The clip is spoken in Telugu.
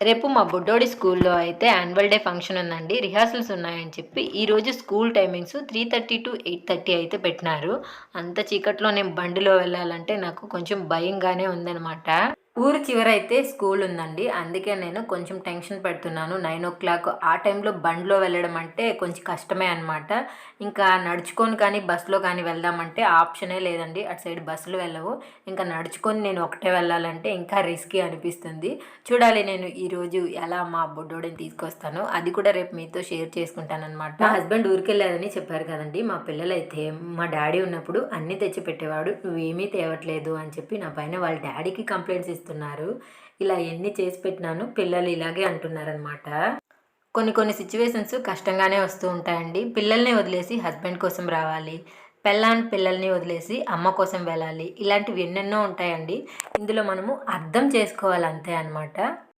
రేపు మా బుడ్డోడి స్కూల్లో అయితే యాన్యువల్ డే ఫంక్షన్ ఉందండి. రిహార్సల్స్ ఉన్నాయని చెప్పి ఈరోజు స్కూల్ టైమింగ్స్ 3:30 టు 8:30 అయితే పెట్టినారు. అంత చీకట్లో నేను బండిలో వెళ్ళాలంటే నాకు కొంచెం భయంగానే ఉందనమాట. ఊరు చివరైతే స్కూల్ ఉందండి. అందుకే నేను కొంచెం టెన్షన్ పడుతున్నాను. 9:00 ఆ టైంలో బండిలో వెళ్ళడం అంటే కొంచెం కష్టమే అనమాట. ఇంకా నడుచుకొని కానీ, బస్సులో కానీ వెళ్దామంటే ఆప్షనే లేదండి. అటు సైడ్ బస్సులు వెళ్ళవు. ఇంకా నడుచుకొని నేను ఒకటే వెళ్ళాలంటే ఇంకా రిస్కీ అనిపిస్తుంది. చూడాలి నేను ఈరోజు ఎలా మా బుడ్డోడిని తీసుకొస్తానో. అది కూడా రేపు మీతో షేర్ చేసుకుంటాననమాట. మా హస్బెండ్ ఊరికెళ్ళారని చెప్పారు కదండీ! మా పిల్లలైతే మా డ్యాడీ ఉన్నప్పుడు అన్నీ తెచ్చిపెట్టేవాడు. నువ్వేమీ తేవట్లేదు అని చెప్పి నా పైన వాళ్ళ డ్యాడీకి కంప్లైంట్స్ ఇస్తున్నారు. ఇలా ఎన్ని చేసి పెట్టినాను పిల్లలు ఇలాగే అంటున్నారనమాట. కొన్ని కొన్ని సిట్యుయేషన్స్ కష్టంగానే వస్తూ ఉంటాయండి. పిల్లల్ని వదిలేసి హస్బెండ్ కోసం రావాలి. పిల్లల్ని వదిలేసి అమ్మ కోసం వెళ్ళాలి. ఇలాంటివి ఎన్నెన్నో ఉంటాయండి. ఇందులో మనము అర్థం చేసుకోవాలి అంతే అనమాట.